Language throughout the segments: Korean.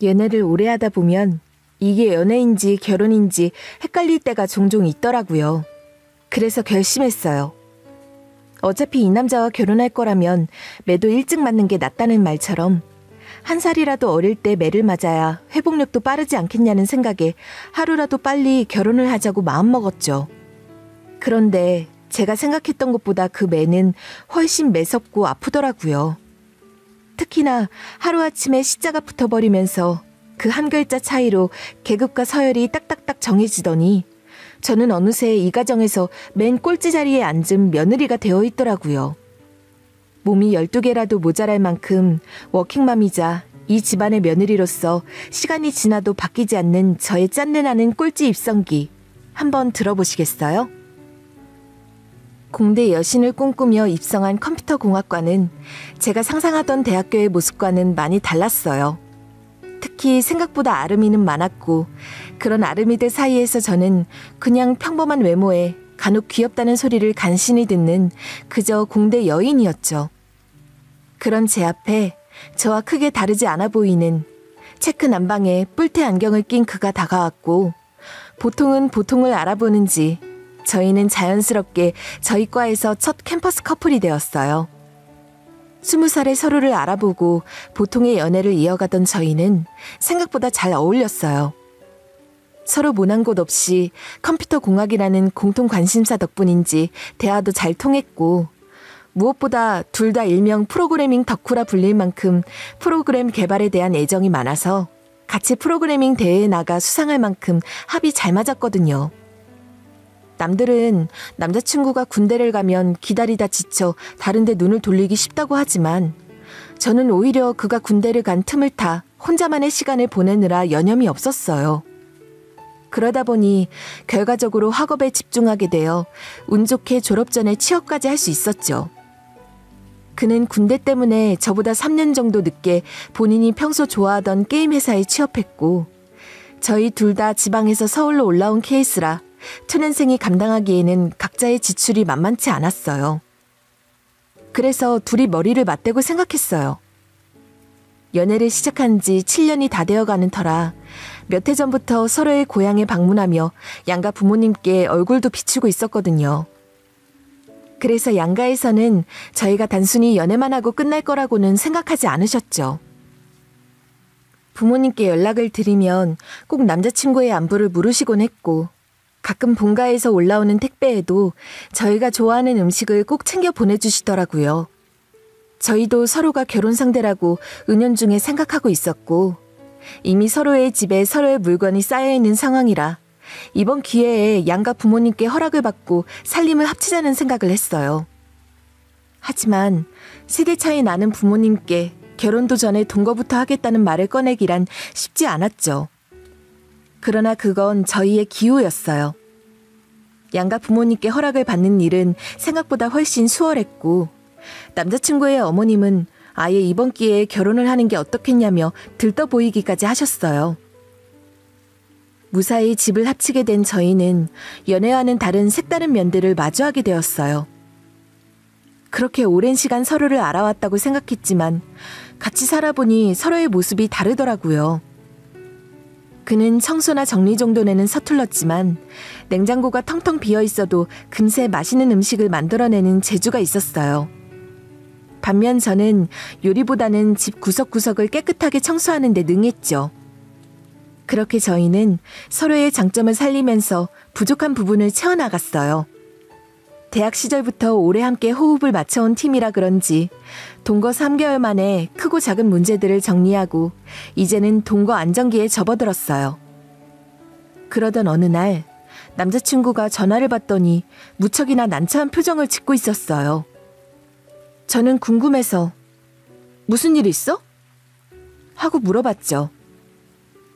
연애를 오래 하다 보면 이게 연애인지 결혼인지 헷갈릴 때가 종종 있더라고요. 그래서 결심했어요. 어차피 이 남자와 결혼할 거라면 매도 일찍 맞는 게 낫다는 말처럼 한 살이라도 어릴 때 매를 맞아야 회복력도 빠르지 않겠냐는 생각에 하루라도 빨리 결혼을 하자고 마음먹었죠. 그런데 제가 생각했던 것보다 그 매는 훨씬 매섭고 아프더라고요. 특히나 하루아침에 시자가 붙어버리면서 그 한 글자 차이로 계급과 서열이 딱딱딱 정해지더니 저는 어느새 이 가정에서 맨 꼴찌 자리에 앉은 며느리가 되어 있더라고요. 몸이 12개라도 모자랄 만큼 워킹맘이자 이 집안의 며느리로서 시간이 지나도 바뀌지 않는 저의 짠내나는 꼴찌 입성기 한번 들어보시겠어요? 공대 여신을 꿈꾸며 입성한 컴퓨터공학과는 제가 상상하던 대학교의 모습과는 많이 달랐어요. 특히 생각보다 아름이는 많았고 그런 아름이들 사이에서 저는 그냥 평범한 외모에 간혹 귀엽다는 소리를 간신히 듣는 그저 공대 여인이었죠. 그런 제 앞에 저와 크게 다르지 않아 보이는 체크 남방에 뿔테 안경을 낀 그가 다가왔고 보통은 보통을 알아보는지 저희는 자연스럽게 저희 과에서 첫 캠퍼스 커플이 되었어요. 20살에 서로를 알아보고 보통의 연애를 이어가던 저희는 생각보다 잘 어울렸어요. 서로 모난 곳 없이 컴퓨터 공학이라는 공통 관심사 덕분인지 대화도 잘 통했고 무엇보다 둘 다 일명 프로그래밍 덕후라 불릴 만큼 프로그램 개발에 대한 애정이 많아서 같이 프로그래밍 대회에 나가 수상할 만큼 합이 잘 맞았거든요. 남들은 남자친구가 군대를 가면 기다리다 지쳐 다른 데 눈을 돌리기 쉽다고 하지만 저는 오히려 그가 군대를 간 틈을 타 혼자만의 시간을 보내느라 여념이 없었어요. 그러다 보니 결과적으로 학업에 집중하게 되어 운 좋게 졸업 전에 취업까지 할 수 있었죠. 그는 군대 때문에 저보다 3년 정도 늦게 본인이 평소 좋아하던 게임 회사에 취업했고 저희 둘 다 지방에서 서울로 올라온 케이스라 초년생이 감당하기에는 각자의 지출이 만만치 않았어요. 그래서 둘이 머리를 맞대고 생각했어요. 연애를 시작한 지 7년이 다 되어가는 터라 몇 해 전부터 서로의 고향에 방문하며 양가 부모님께 얼굴도 비추고 있었거든요. 그래서 양가에서는 저희가 단순히 연애만 하고 끝날 거라고는 생각하지 않으셨죠. 부모님께 연락을 드리면 꼭 남자친구의 안부를 물으시곤 했고 가끔 본가에서 올라오는 택배에도 저희가 좋아하는 음식을 꼭 챙겨 보내주시더라고요. 저희도 서로가 결혼 상대라고 은연중에 생각하고 있었고 이미 서로의 집에 서로의 물건이 쌓여있는 상황이라 이번 기회에 양가 부모님께 허락을 받고 살림을 합치자는 생각을 했어요. 하지만 세대 차이 나는 부모님께 결혼도 전에 동거부터 하겠다는 말을 꺼내기란 쉽지 않았죠. 그러나 그건 저희의 기호였어요. 양가 부모님께 허락을 받는 일은 생각보다 훨씬 수월했고 남자친구의 어머님은 아예 이번 기회에 결혼을 하는 게 어떻겠냐며 들떠 보이기까지 하셨어요. 무사히 집을 합치게 된 저희는 연애와는 다른 색다른 면들을 마주하게 되었어요. 그렇게 오랜 시간 서로를 알아왔다고 생각했지만 같이 살아보니 서로의 모습이 다르더라고요. 그는 청소나 정리 정돈에는 서툴렀지만 냉장고가 텅텅 비어있어도 금세 맛있는 음식을 만들어내는 재주가 있었어요. 반면 저는 요리보다는 집 구석구석을 깨끗하게 청소하는 데 능했죠. 그렇게 저희는 서로의 장점을 살리면서 부족한 부분을 채워나갔어요. 대학 시절부터 오래 함께 호흡을 맞춰온 팀이라 그런지 동거 3개월 만에 크고 작은 문제들을 정리하고 이제는 동거 안정기에 접어들었어요. 그러던 어느 날 남자친구가 전화를 받더니 무척이나 난처한 표정을 짓고 있었어요. 저는 궁금해서 무슨 일 있어? 하고 물어봤죠.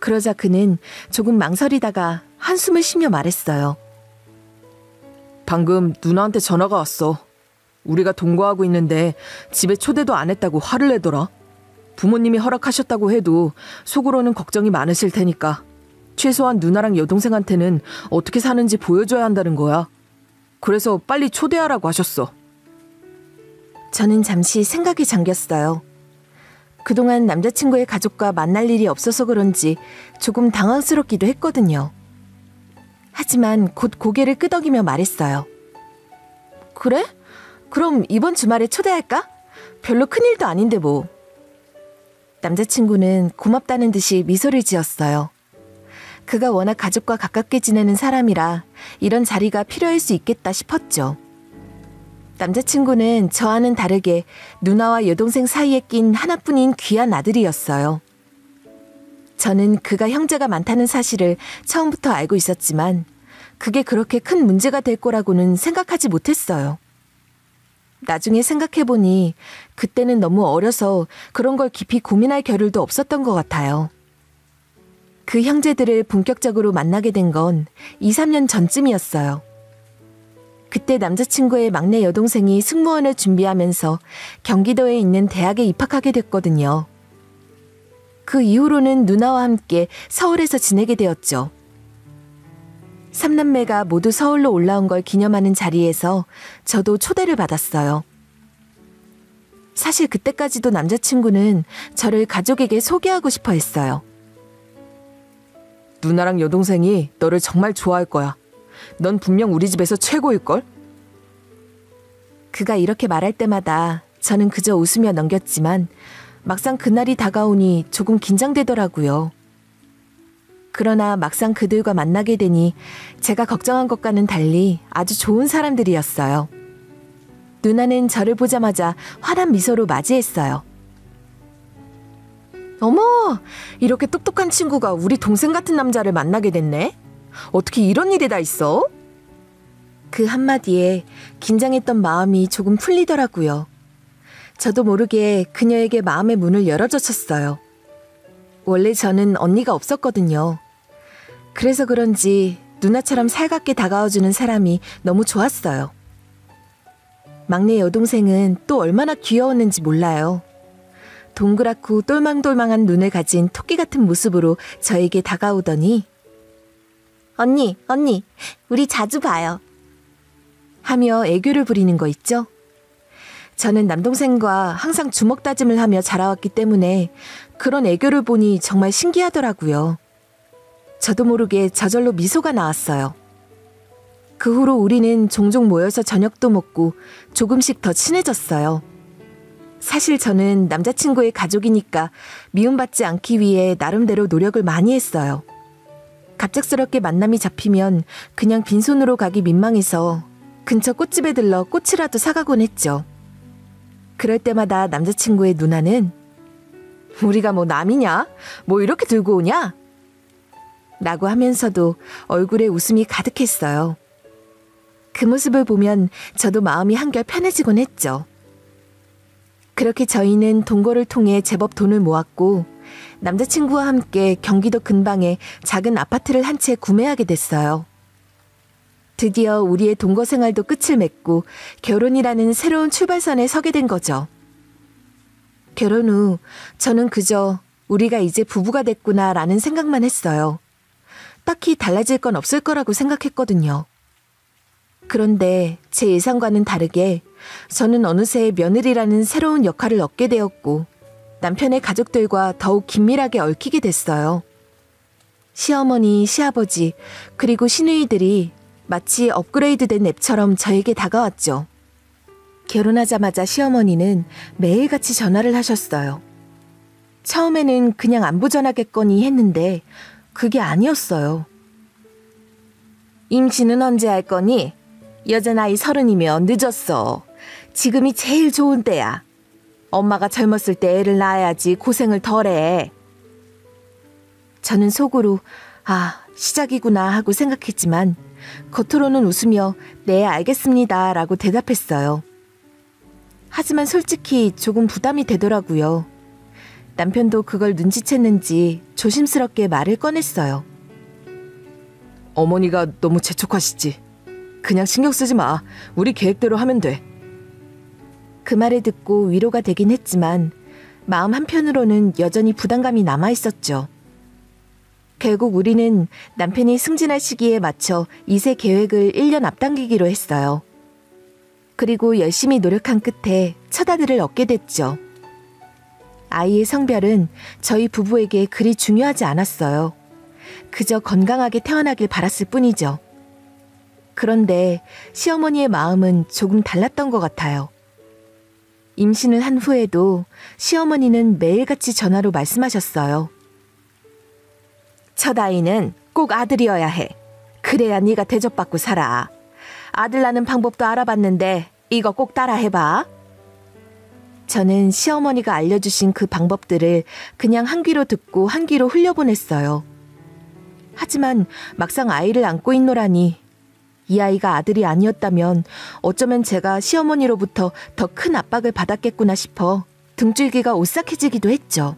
그러자 그는 조금 망설이다가 한숨을 쉬며 말했어요. 방금 누나한테 전화가 왔어. 우리가 동거하고 있는데 집에 초대도 안 했다고 화를 내더라. 부모님이 허락하셨다고 해도 속으로는 걱정이 많으실 테니까 최소한 누나랑 여동생한테는 어떻게 사는지 보여줘야 한다는 거야. 그래서 빨리 초대하라고 하셨어. 저는 잠시 생각에 잠겼어요. 그동안 남자친구의 가족과 만날 일이 없어서 그런지 조금 당황스럽기도 했거든요. 하지만 곧 고개를 끄덕이며 말했어요. 그래? 그럼 이번 주말에 초대할까? 별로 큰일도 아닌데 뭐. 남자친구는 고맙다는 듯이 미소를 지었어요. 그가 워낙 가족과 가깝게 지내는 사람이라 이런 자리가 필요할 수 있겠다 싶었죠. 남자친구는 저와는 다르게 누나와 여동생 사이에 낀 하나뿐인 귀한 아들이었어요. 저는 그가 형제가 많다는 사실을 처음부터 알고 있었지만 그게 그렇게 큰 문제가 될 거라고는 생각하지 못했어요. 나중에 생각해보니 그때는 너무 어려서 그런 걸 깊이 고민할 겨를도 없었던 것 같아요. 그 형제들을 본격적으로 만나게 된 건 2, 3년 전쯤이었어요. 그때 남자친구의 막내 여동생이 승무원을 준비하면서 경기도에 있는 대학에 입학하게 됐거든요. 그 이후로는 누나와 함께 서울에서 지내게 되었죠. 삼남매가 모두 서울로 올라온 걸 기념하는 자리에서 저도 초대를 받았어요. 사실 그때까지도 남자친구는 저를 가족에게 소개하고 싶어 했어요. 누나랑 여동생이 너를 정말 좋아할 거야. 넌 분명 우리 집에서 최고일걸? 그가 이렇게 말할 때마다 저는 그저 웃으며 넘겼지만 막상 그날이 다가오니 조금 긴장되더라고요. 그러나 막상 그들과 만나게 되니 제가 걱정한 것과는 달리 아주 좋은 사람들이었어요. 누나는 저를 보자마자 환한 미소로 맞이했어요. 어머, 이렇게 똑똑한 친구가 우리 동생 같은 남자를 만나게 됐네? 어떻게 이런 일이 다 있어? 그 한마디에 긴장했던 마음이 조금 풀리더라고요. 저도 모르게 그녀에게 마음의 문을 열어젖혔어요. 원래 저는 언니가 없었거든요. 그래서 그런지 누나처럼 살갑게 다가와주는 사람이 너무 좋았어요. 막내 여동생은 또 얼마나 귀여웠는지 몰라요. 동그랗고 똘망똘망한 눈을 가진 토끼 같은 모습으로 저에게 다가오더니 언니, 우리 자주 봐요. 하며 애교를 부리는 거 있죠? 저는 남동생과 항상 주먹 다짐을 하며 자라왔기 때문에 그런 애교를 보니 정말 신기하더라고요. 저도 모르게 저절로 미소가 나왔어요. 그 후로 우리는 종종 모여서 저녁도 먹고 조금씩 더 친해졌어요. 사실 저는 남자친구의 가족이니까 미움받지 않기 위해 나름대로 노력을 많이 했어요. 갑작스럽게 만남이 잡히면 그냥 빈손으로 가기 민망해서 근처 꽃집에 들러 꽃이라도 사가곤 했죠. 그럴 때마다 남자친구의 누나는 우리가 뭐 남이냐? 뭐 이렇게 들고 오냐? 라고 하면서도 얼굴에 웃음이 가득했어요. 그 모습을 보면 저도 마음이 한결 편해지곤 했죠. 그렇게 저희는 동거를 통해 제법 돈을 모았고 남자친구와 함께 경기도 근방에 작은 아파트를 한 채 구매하게 됐어요. 드디어 우리의 동거 생활도 끝을 맺고 결혼이라는 새로운 출발선에 서게 된 거죠. 결혼 후 저는 그저 우리가 이제 부부가 됐구나라는 생각만 했어요. 딱히 달라질 건 없을 거라고 생각했거든요. 그런데 제 예상과는 다르게 저는 어느새 며느리라는 새로운 역할을 얻게 되었고 남편의 가족들과 더욱 긴밀하게 얽히게 됐어요. 시어머니, 시아버지, 그리고 시누이들이 마치 업그레이드된 앱처럼 저에게 다가왔죠. 결혼하자마자 시어머니는 매일같이 전화를 하셨어요. 처음에는 그냥 안부 전하겠거니 했는데 그게 아니었어요. 임신은 언제 할 거니? 여자 나이 30이면 늦었어. 지금이 제일 좋은 때야. 엄마가 젊었을 때 애를 낳아야지 고생을 덜 해. 저는 속으로 시작이구나 하고 생각했지만 겉으로는 웃으며 네, 알겠습니다 라고 대답했어요. 하지만 솔직히 조금 부담이 되더라고요. 남편도 그걸 눈치챘는지 조심스럽게 말을 꺼냈어요. 어머니가 너무 재촉하시지. 그냥 신경 쓰지 마. 우리 계획대로 하면 돼. 그 말을 듣고 위로가 되긴 했지만 마음 한편으로는 여전히 부담감이 남아있었죠. 결국 우리는 남편이 승진할 시기에 맞춰 2세 계획을 1년 앞당기기로 했어요. 그리고 열심히 노력한 끝에 첫 아들을 얻게 됐죠. 아이의 성별은 저희 부부에게 그리 중요하지 않았어요. 그저 건강하게 태어나길 바랐을 뿐이죠. 그런데 시어머니의 마음은 조금 달랐던 것 같아요. 임신을 한 후에도 시어머니는 매일같이 전화로 말씀하셨어요. 첫 아이는 꼭 아들이어야 해. 그래야 네가 대접받고 살아. 아들 낳는 방법도 알아봤는데 이거 꼭 따라해봐. 저는 시어머니가 알려주신 그 방법들을 그냥 한 귀로 듣고 한 귀로 흘려보냈어요. 하지만 막상 아이를 안고 있노라니 이 아이가 아들이 아니었다면 어쩌면 제가 시어머니로부터 더 큰 압박을 받았겠구나 싶어 등줄기가 오싹해지기도 했죠.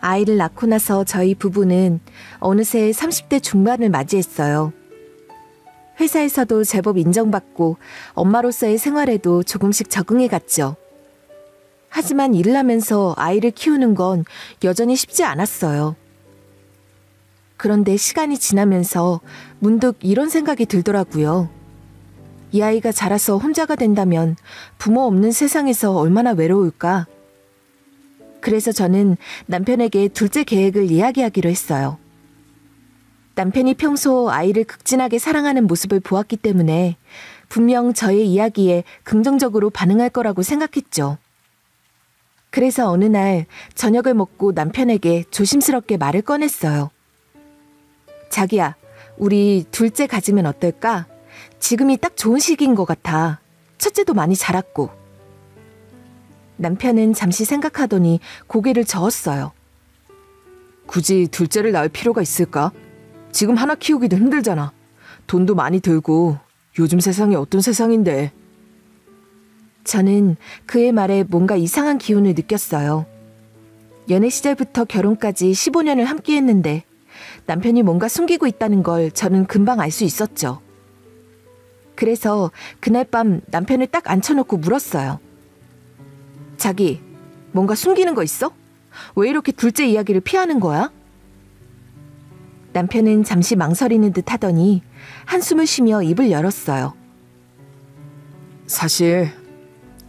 아이를 낳고 나서 저희 부부는 어느새 30대 중반을 맞이했어요. 회사에서도 제법 인정받고 엄마로서의 생활에도 조금씩 적응해 갔죠. 하지만 일을 하면서 아이를 키우는 건 여전히 쉽지 않았어요. 그런데 시간이 지나면서 문득 이런 생각이 들더라고요. 이 아이가 자라서 혼자가 된다면 부모 없는 세상에서 얼마나 외로울까? 그래서 저는 남편에게 둘째 계획을 이야기하기로 했어요. 남편이 평소 아이를 극진하게 사랑하는 모습을 보았기 때문에 분명 저의 이야기에 긍정적으로 반응할 거라고 생각했죠. 그래서 어느 날 저녁을 먹고 남편에게 조심스럽게 말을 꺼냈어요. 자기야, 우리 둘째 가지면 어떨까? 지금이 딱 좋은 시기인 것 같아. 첫째도 많이 자랐고. 남편은 잠시 생각하더니 고개를 저었어요. 굳이 둘째를 낳을 필요가 있을까? 지금 하나 키우기도 힘들잖아. 돈도 많이 들고 요즘 세상이 어떤 세상인데. 저는 그의 말에 뭔가 이상한 기운을 느꼈어요. 연애 시절부터 결혼까지 15년을 함께 했는데 남편이 뭔가 숨기고 있다는 걸 저는 금방 알 수 있었죠. 그래서 그날 밤 남편을 딱 앉혀놓고 물었어요. 자기, 뭔가 숨기는 거 있어? 왜 이렇게 둘째 이야기를 피하는 거야? 남편은 잠시 망설이는 듯 하더니 한숨을 쉬며 입을 열었어요. 사실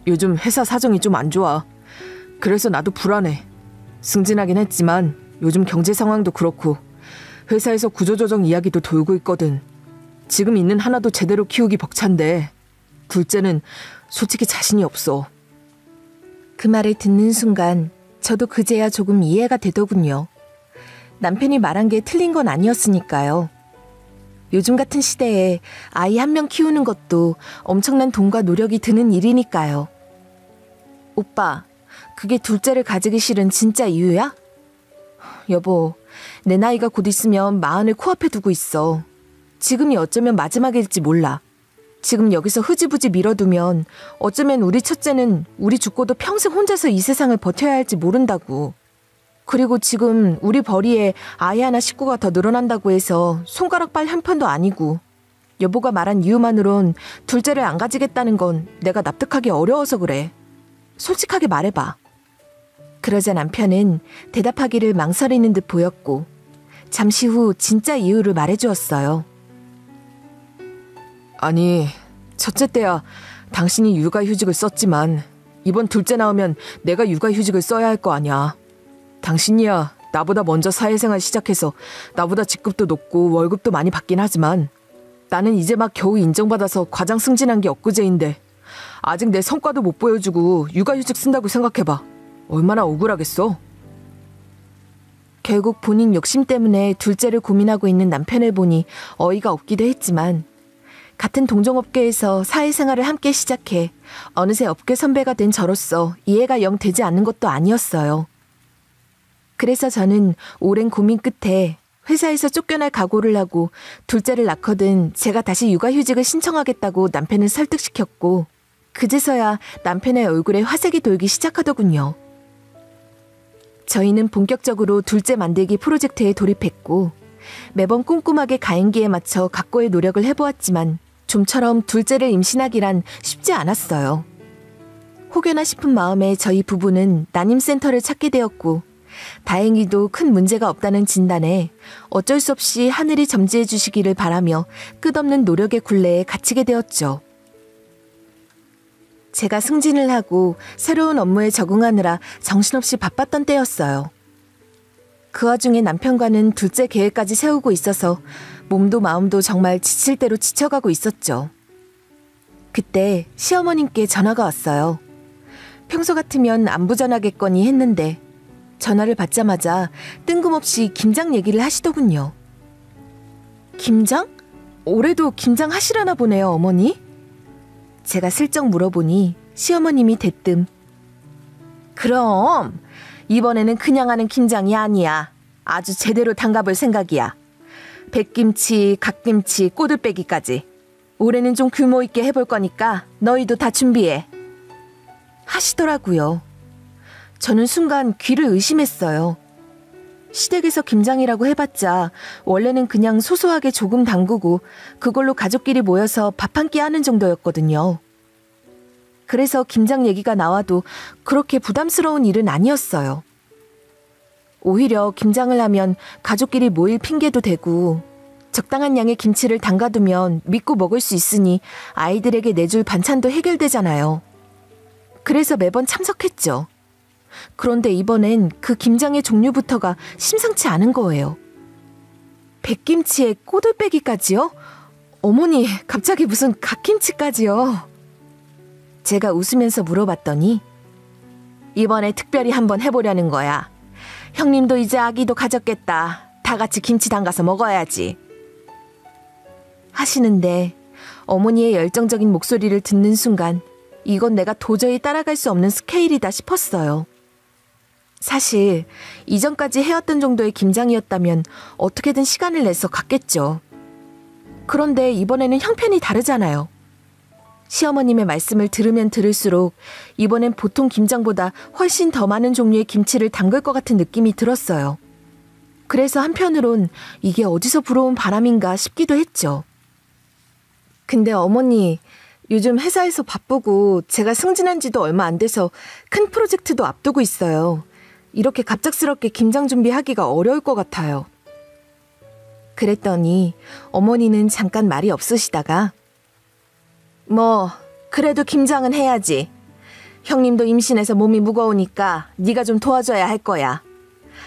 요즘 회사 사정이 좀 안 좋아. 그래서 나도 불안해. 승진하긴 했지만 요즘 경제 상황도 그렇고 회사에서 구조조정 이야기도 돌고 있거든. 지금 있는 하나도 제대로 키우기 벅찬데 둘째는 솔직히 자신이 없어. 그 말을 듣는 순간 저도 그제야 조금 이해가 되더군요. 남편이 말한 게 틀린 건 아니었으니까요. 요즘 같은 시대에 아이 한 명 키우는 것도 엄청난 돈과 노력이 드는 일이니까요. 오빠, 그게 둘째를 가지기 싫은 진짜 이유야? 여보, 내 나이가 곧 있으면 40을 코앞에 두고 있어. 지금이 어쩌면 마지막일지 몰라. 지금 여기서 흐지부지 밀어두면 어쩌면 우리 첫째는 우리 죽고도 평생 혼자서 이 세상을 버텨야 할지 모른다고. 그리고 지금 우리 벌이에 아이 하나 식구가 더 늘어난다고 해서 손가락발 한 편도 아니고 여보가 말한 이유만으론 둘째를 안 가지겠다는 건 내가 납득하기 어려워서 그래. 솔직하게 말해봐. 그러자 남편은 대답하기를 망설이는 듯 보였고 잠시 후 진짜 이유를 말해주었어요. 아니, 첫째 때야 당신이 육아휴직을 썼지만 이번 둘째 나오면 내가 육아휴직을 써야 할 거 아냐. 당신이야 나보다 먼저 사회생활 시작해서 나보다 직급도 높고 월급도 많이 받긴 하지만 나는 이제 막 겨우 인정받아서 과장 승진한 게 엊그제인데 아직 내 성과도 못 보여주고 육아휴직 쓴다고 생각해봐. 얼마나 억울하겠어. 결국 본인 욕심 때문에 둘째를 고민하고 있는 남편을 보니 어이가 없기도 했지만 같은 동종업계에서 사회생활을 함께 시작해 어느새 업계 선배가 된 저로서 이해가 영 되지 않는 것도 아니었어요. 그래서 저는 오랜 고민 끝에 회사에서 쫓겨날 각오를 하고 둘째를 낳거든 제가 다시 육아휴직을 신청하겠다고 남편을 설득시켰고 그제서야 남편의 얼굴에 화색이 돌기 시작하더군요. 저희는 본격적으로 둘째 만들기 프로젝트에 돌입했고 매번 꼼꼼하게 가임기에 맞춰 각고의 노력을 해보았지만 좀처럼 둘째를 임신하기란 쉽지 않았어요. 혹여나 싶은 마음에 저희 부부는 난임센터를 찾게 되었고 다행히도 큰 문제가 없다는 진단에 어쩔 수 없이 하늘이 점지해 주시기를 바라며 끝없는 노력의 굴레에 갇히게 되었죠. 제가 승진을 하고 새로운 업무에 적응하느라 정신없이 바빴던 때였어요. 그 와중에 남편과는 둘째 계획까지 세우고 있어서 몸도 마음도 정말 지칠 대로 지쳐가고 있었죠. 그때 시어머님께 전화가 왔어요. 평소 같으면 안부 전하겠거니 했는데 전화를 받자마자 뜬금없이 김장 얘기를 하시더군요. 김장? 올해도 김장 하시려나 보네요, 어머니? 제가 슬쩍 물어보니 시어머님이 대뜸 그럼 이번에는 그냥 하는 김장이 아니야. 아주 제대로 담가볼 생각이야. 백김치, 갓김치, 꼬들빼기까지. 올해는 좀 규모 있게 해볼 거니까 너희도 다 준비해. 하시더라고요. 저는 순간 귀를 의심했어요. 시댁에서 김장이라고 해봤자 원래는 그냥 소소하게 조금 담그고 그걸로 가족끼리 모여서 밥 한 끼 하는 정도였거든요. 그래서 김장 얘기가 나와도 그렇게 부담스러운 일은 아니었어요. 오히려 김장을 하면 가족끼리 모일 핑계도 되고 적당한 양의 김치를 담가두면 믿고 먹을 수 있으니 아이들에게 내줄 반찬도 해결되잖아요. 그래서 매번 참석했죠. 그런데 이번엔 그 김장의 종류부터가 심상치 않은 거예요. 백김치에 꼬들빼기까지요? 어머니, 갑자기 무슨 갓김치까지요? 제가 웃으면서 물어봤더니 이번에 특별히 한번 해보려는 거야. 형님도 이제 아기도 가졌겠다. 다 같이 김치 담가서 먹어야지. 하시는데 어머니의 열정적인 목소리를 듣는 순간 이건 내가 도저히 따라갈 수 없는 스케일이다 싶었어요. 사실 이전까지 해왔던 정도의 김장이었다면 어떻게든 시간을 내서 갔겠죠. 그런데 이번에는 형편이 다르잖아요. 시어머님의 말씀을 들으면 들을수록 이번엔 보통 김장보다 훨씬 더 많은 종류의 김치를 담글 것 같은 느낌이 들었어요. 그래서 한편으론 이게 어디서 불어온 바람인가 싶기도 했죠. 근데 어머니, 요즘 회사에서 바쁘고 제가 승진한 지도 얼마 안 돼서 큰 프로젝트도 앞두고 있어요. 이렇게 갑작스럽게 김장 준비하기가 어려울 것 같아요. 그랬더니 어머니는 잠깐 말이 없으시다가 뭐 그래도 김장은 해야지. 형님도 임신해서 몸이 무거우니까 네가 좀 도와줘야 할 거야.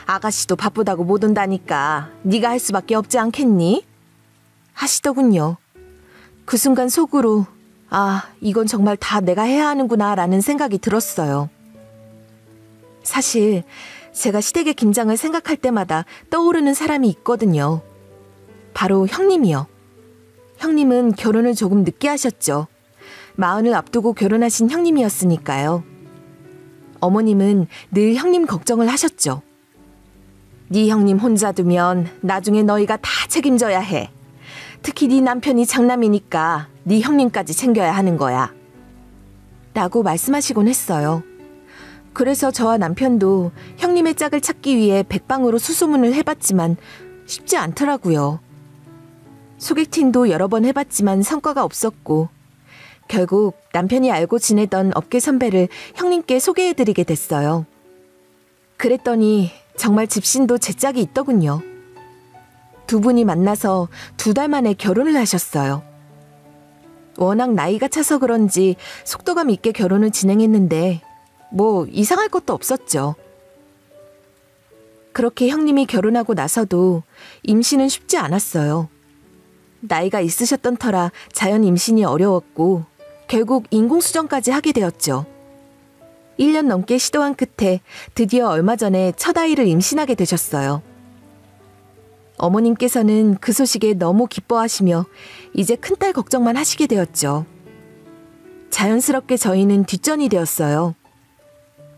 아가씨도 바쁘다고 못 온다니까 네가 할 수밖에 없지 않겠니? 하시더군요. 그 순간 속으로 아, 이건 정말 다 내가 해야 하는구나 라는 생각이 들었어요. 사실 제가 시댁의 김장을 생각할 때마다 떠오르는 사람이 있거든요. 바로 형님이요. 형님은 결혼을 조금 늦게 하셨죠. 40을 앞두고 결혼하신 형님이었으니까요. 어머님은 늘 형님 걱정을 하셨죠. 네 형님 혼자 두면 나중에 너희가 다 책임져야 해. 특히 네 남편이 장남이니까 네 형님까지 챙겨야 하는 거야. 라고 말씀하시곤 했어요. 그래서 저와 남편도 형님의 짝을 찾기 위해 백방으로 수소문을 해봤지만 쉽지 않더라고요. 소개팅도 여러 번 해봤지만 성과가 없었고 결국 남편이 알고 지내던 업계 선배를 형님께 소개해드리게 됐어요. 그랬더니 정말 집신도 제 짝이 있더군요. 두 분이 만나서 2달 만에 결혼을 하셨어요. 워낙 나이가 차서 그런지 속도감 있게 결혼을 진행했는데 뭐 이상할 것도 없었죠. 그렇게 형님이 결혼하고 나서도 임신은 쉽지 않았어요. 나이가 있으셨던 터라 자연 임신이 어려웠고 결국 인공수정까지 하게 되었죠. 1년 넘게 시도한 끝에 드디어 얼마 전에 첫 아이를 임신하게 되셨어요. 어머님께서는 그 소식에 너무 기뻐하시며 이제 큰딸 걱정만 하시게 되었죠. 자연스럽게 저희는 뒷전이 되었어요.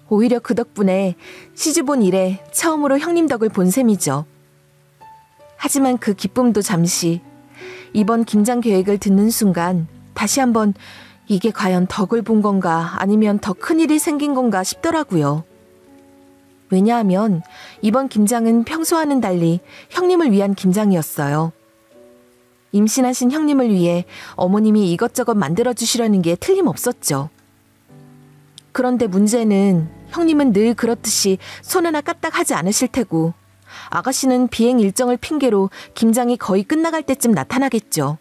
오히려 그 덕분에 시집온 이래 처음으로 형님 덕을 본 셈이죠. 하지만 그 기쁨도 잠시 이번 김장 계획을 듣는 순간 다시 한번 이게 과연 덕을 본 건가 아니면 더 큰일이 생긴 건가 싶더라고요. 왜냐하면 이번 김장은 평소와는 달리 형님을 위한 김장이었어요. 임신하신 형님을 위해 어머님이 이것저것 만들어주시려는 게 틀림없었죠. 그런데 문제는 형님은 늘 그렇듯이 손 하나 까딱 하지 않으실 테고 아가씨는 비행 일정을 핑계로 김장이 거의 끝나갈 때쯤 나타나겠죠.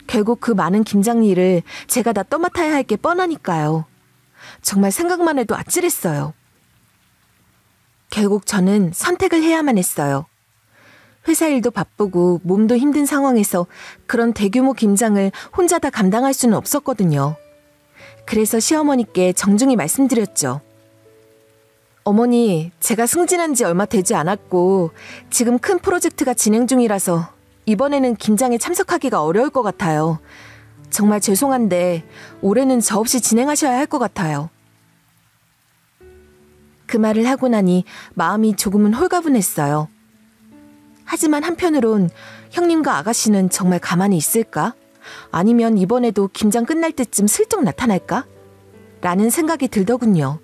결국 그 많은 김장 일을 제가 다 떠맡아야 할 게 뻔하니까요. 정말 생각만 해도 아찔했어요. 결국 저는 선택을 해야만 했어요. 회사 일도 바쁘고 몸도 힘든 상황에서 그런 대규모 김장을 혼자 다 감당할 수는 없었거든요. 그래서 시어머니께 정중히 말씀드렸죠. 어머니, 제가 승진한 지 얼마 되지 않았고 지금 큰 프로젝트가 진행 중이라서 이번에는 김장에 참석하기가 어려울 것 같아요. 정말 죄송한데 올해는 저 없이 진행하셔야 할 것 같아요. 그 말을 하고 나니 마음이 조금은 홀가분했어요. 하지만 한편으론 형님과 아가씨는 정말 가만히 있을까? 아니면 이번에도 김장 끝날 때쯤 슬쩍 나타날까? 라는 생각이 들더군요.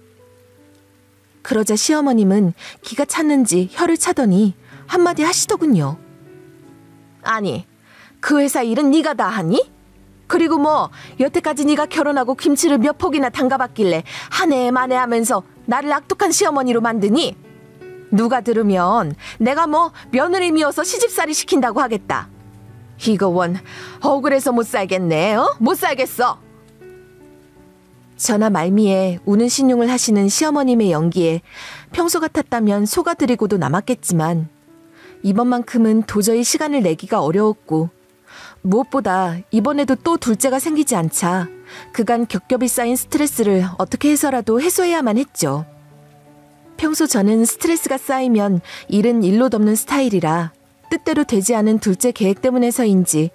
그러자 시어머님은 기가 찼는지 혀를 차더니 한마디 하시더군요. 아니, 그 회사 일은 네가 다 하니? 그리고 뭐 여태까지 네가 결혼하고 김치를 몇 폭이나 담가봤길래 한 해 만에 하면서 나를 악독한 시어머니로 만드니? 누가 들으면 내가 뭐 며느리 미워서 시집살이 시킨다고 하겠다. 이거 원 억울해서 못 살겠네. 못 살겠어. 저나 말미에 우는 신용을 하시는 시어머님의 연기에 평소 같았다면 속아드리고도 남았겠지만 이번만큼은 도저히 시간을 내기가 어려웠고 무엇보다 이번에도 또 둘째가 생기지 않자 그간 겹겹이 쌓인 스트레스를 어떻게 해서라도 해소해야만 했죠. 평소 저는 스트레스가 쌓이면 일은 일로 덮는 스타일이라 뜻대로 되지 않은 둘째 계획 때문에서인지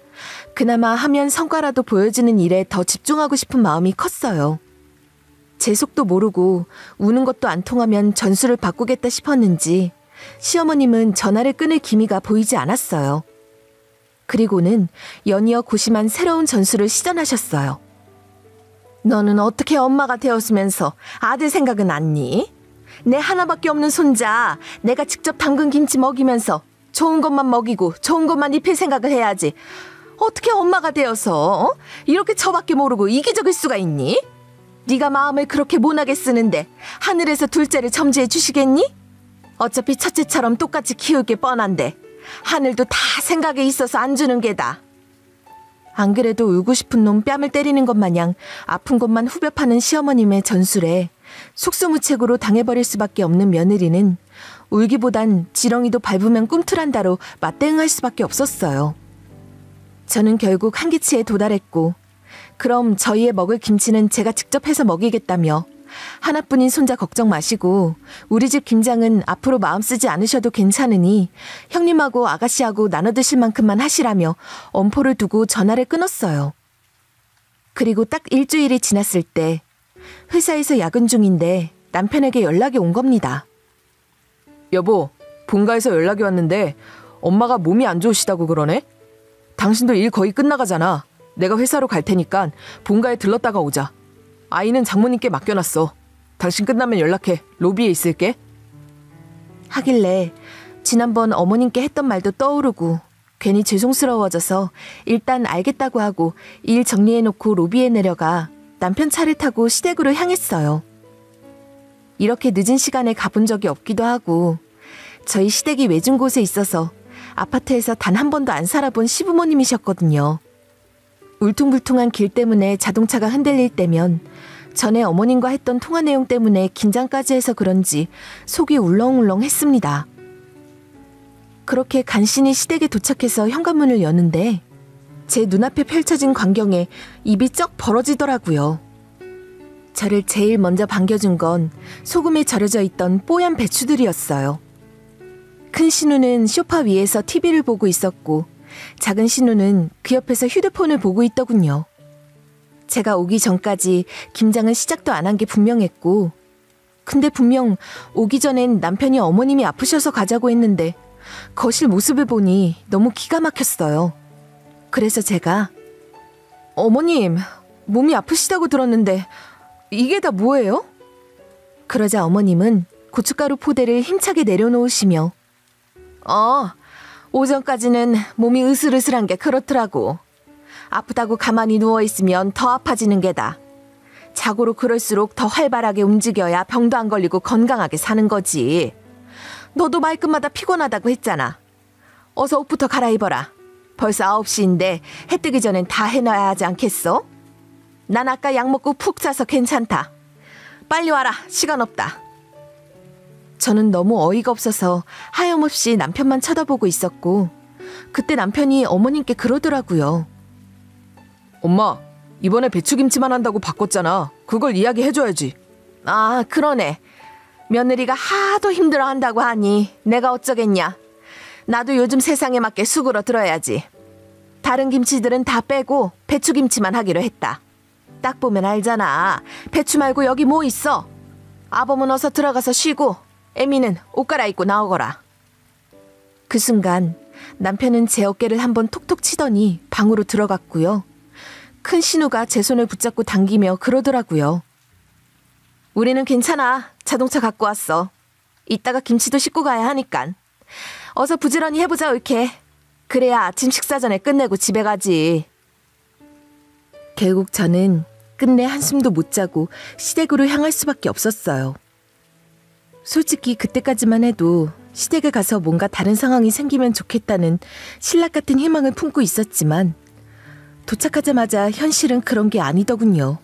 그나마 하면 성과라도 보여주는 일에 더 집중하고 싶은 마음이 컸어요. 제 속도 모르고 우는 것도 안 통하면 전술을 바꾸겠다 싶었는지 시어머님은 전화를 끊을 기미가 보이지 않았어요. 그리고는 연이어 고심한 새로운 전술을 시전하셨어요. 너는 어떻게 엄마가 되었으면서 아들 생각은 안 니? 내 하나밖에 없는 손자 내가 직접 담근 김치 먹이면서 좋은 것만 먹이고 좋은 것만 입힐 생각을 해야지. 어떻게 엄마가 되어서 이렇게 저밖에 모르고 이기적일 수가 있니? 네가 마음을 그렇게 모나게 쓰는데 하늘에서 둘째를 점지해 주시겠니? 어차피 첫째처럼 똑같이 키울 게 뻔한데 하늘도 다 생각에 있어서 안 주는 게다. 안 그래도 울고 싶은 놈 뺨을 때리는 것 마냥 아픈 것만 후벼 파는 시어머님의 전술에 속수무책으로 당해버릴 수밖에 없는 며느리는 울기보단 지렁이도 밟으면 꿈틀한다로 맞대응할 수밖에 없었어요. 저는 결국 한계치에 도달했고 그럼 저희의 먹을 김치는 제가 직접 해서 먹이겠다며 하나뿐인 손자 걱정 마시고 우리 집 김장은 앞으로 마음 쓰지 않으셔도 괜찮으니 형님하고 아가씨하고 나눠 드실 만큼만 하시라며 엄포를 두고 전화를 끊었어요. 그리고 딱 일주일이 지났을 때 회사에서 야근 중인데 남편에게 연락이 온 겁니다. 여보, 본가에서 연락이 왔는데 엄마가 몸이 안 좋으시다고 그러네? 당신도 일 거의 끝나가잖아. 내가 회사로 갈 테니까 본가에 들렀다가 오자. 아이는 장모님께 맡겨놨어. 당신 끝나면 연락해. 로비에 있을게. 하길래 지난번 어머님께 했던 말도 떠오르고 괜히 죄송스러워져서 일단 알겠다고 하고 일 정리해놓고 로비에 내려가 남편 차를 타고 시댁으로 향했어요. 이렇게 늦은 시간에 가본 적이 없기도 하고 저희 시댁이 외진 곳에 있어서 아파트에서 단 한 번도 안 살아본 시부모님이셨거든요. 울퉁불퉁한 길 때문에 자동차가 흔들릴 때면 전에 어머님과 했던 통화 내용 때문에 긴장까지 해서 그런지 속이 울렁울렁 했습니다. 그렇게 간신히 시댁에 도착해서 현관문을 여는데 제 눈앞에 펼쳐진 광경에 입이 쩍 벌어지더라고요. 저를 제일 먼저 반겨준 건 소금에 절여져 있던 뽀얀 배추들이었어요. 큰 신우는 소파 위에서 TV를 보고 있었고 작은 신우는 그 옆에서 휴대폰을 보고 있더군요. 제가 오기 전까지 김장은 시작도 안 한 게 분명했고 근데 분명 오기 전엔 남편이 어머님이 아프셔서 가자고 했는데 거실 모습을 보니 너무 기가 막혔어요. 그래서 제가 어머님, 몸이 아프시다고 들었는데 이게 다 뭐예요? 그러자 어머님은 고춧가루 포대를 힘차게 내려놓으시며 오전까지는 몸이 으슬으슬한 게 그렇더라고. 아프다고 가만히 누워있으면 더 아파지는 게다. 자고로 그럴수록 더 활발하게 움직여야 병도 안 걸리고 건강하게 사는 거지. 너도 말끝마다 피곤하다고 했잖아. 어서 옷부터 갈아입어라. 벌써 9시인데 해 뜨기 전엔 다 해놔야 하지 않겠어? 난 아까 약 먹고 푹 자서 괜찮다. 빨리 와라. 시간 없다. 저는 너무 어이가 없어서 하염없이 남편만 쳐다보고 있었고 그때 남편이 어머님께 그러더라고요. 엄마, 이번에 배추김치만 한다고 바꿨잖아. 그걸 이야기해줘야지. 아, 그러네. 며느리가 하도 힘들어한다고 하니 내가 어쩌겠냐. 나도 요즘 세상에 맞게 수그러 들어야지. 다른 김치들은 다 빼고 배추김치만 하기로 했다. 딱 보면 알잖아. 배추 말고 여기 뭐 있어? 아범은 어서 들어가서 쉬고 애미는 옷 갈아입고 나오거라. 그 순간 남편은 제 어깨를 한번 톡톡 치더니 방으로 들어갔고요. 큰 신우가 제 손을 붙잡고 당기며 그러더라고요. 우리는 괜찮아. 자동차 갖고 왔어. 이따가 김치도 싣고 가야 하니깐. 어서 부지런히 해보자 옳게. 그래야 아침 식사 전에 끝내고 집에 가지. 결국 저는 끝내 한숨도 못 자고 시댁으로 향할 수밖에 없었어요. 솔직히 그때까지만 해도 시댁에 가서 뭔가 다른 상황이 생기면 좋겠다는 신락 같은 희망을 품고 있었지만 도착하자마자 현실은 그런 게 아니더군요.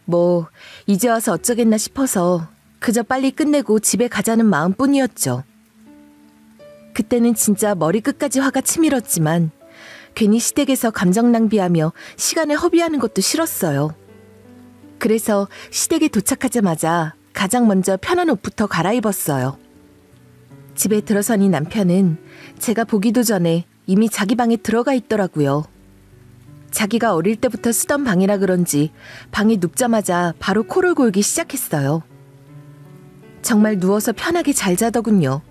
뭐 이제 와서 어쩌겠나 싶어서 그저 빨리 끝내고 집에 가자는 마음뿐이었죠. 그때는 진짜 머리끝까지 화가 치밀었지만 괜히 시댁에서 감정 낭비하며 시간을 허비하는 것도 싫었어요. 그래서 시댁에 도착하자마자 가장 먼저 편한 옷부터 갈아입었어요. 집에 들어서니 남편은 제가 보기도 전에 이미 자기 방에 들어가 있더라고요. 자기가 어릴 때부터 쓰던 방이라 그런지 방에 눕자마자 바로 코를 골기 시작했어요. 정말 누워서 편하게 잘 자더군요.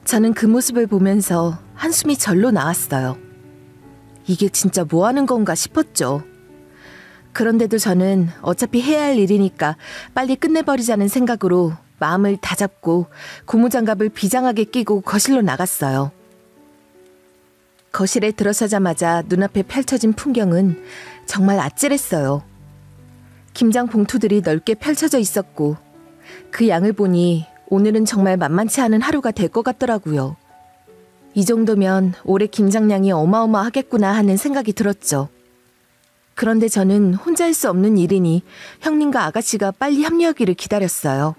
저는 그 모습을 보면서 한숨이 절로 나왔어요. 이게 진짜 뭐 하는 건가 싶었죠. 그런데도 저는 어차피 해야 할 일이니까 빨리 끝내버리자는 생각으로 마음을 다잡고 고무장갑을 비장하게 끼고 거실로 나갔어요. 거실에 들어서자마자 눈앞에 펼쳐진 풍경은 정말 아찔했어요. 김장 봉투들이 넓게 펼쳐져 있었고 그 양을 보니 오늘은 정말 만만치 않은 하루가 될 것 같더라고요. 이 정도면 올해 김장량이 어마어마하겠구나 하는 생각이 들었죠. 그런데 저는 혼자 할 수 없는 일이니 형님과 아가씨가 빨리 합류하기를 기다렸어요.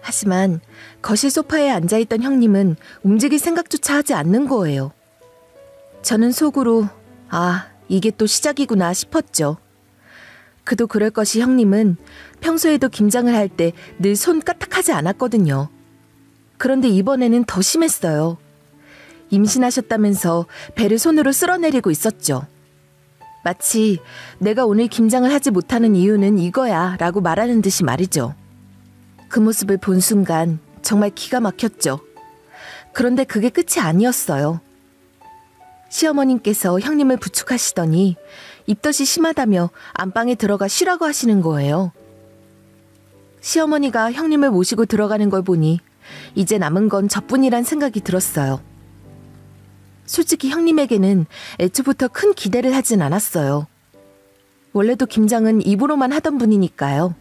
하지만 거실 소파에 앉아있던 형님은 움직일 생각조차 하지 않는 거예요. 저는 속으로 아, 이게 또 시작이구나 싶었죠. 그도 그럴 것이 형님은 평소에도 김장을 할 때 늘 손 까딱하지 않았거든요. 그런데 이번에는 더 심했어요. 임신하셨다면서 배를 손으로 쓸어내리고 있었죠. 마치 내가 오늘 김장을 하지 못하는 이유는 이거야 라고 말하는 듯이 말이죠. 그 모습을 본 순간 정말 기가 막혔죠. 그런데 그게 끝이 아니었어요. 시어머님께서 형님을 부축하시더니 입덧이 심하다며 안방에 들어가 쉬라고 하시는 거예요. 시어머니가 형님을 모시고 들어가는 걸 보니 이제 남은 건 저뿐이란 생각이 들었어요. 솔직히 형님에게는 애초부터 큰 기대를 하진 않았어요. 원래도 김장은 입으로만 하던 분이니까요.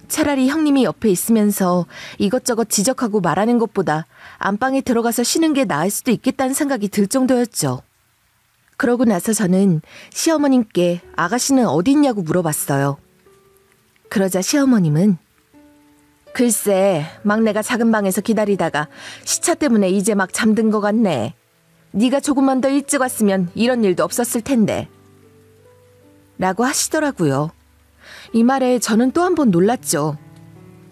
차라리 형님이 옆에 있으면서 이것저것 지적하고 말하는 것보다 안방에 들어가서 쉬는 게 나을 수도 있겠다는 생각이 들 정도였죠. 그러고 나서 저는 시어머님께 아가씨는 어디 있냐고 물어봤어요. 그러자 시어머님은 글쎄, 막내가 작은 방에서 기다리다가 시차 때문에 이제 막 잠든 것 같네. 네가 조금만 더 일찍 왔으면 이런 일도 없었을 텐데. 라고 하시더라고요. 이 말에 저는 또 한 번 놀랐죠.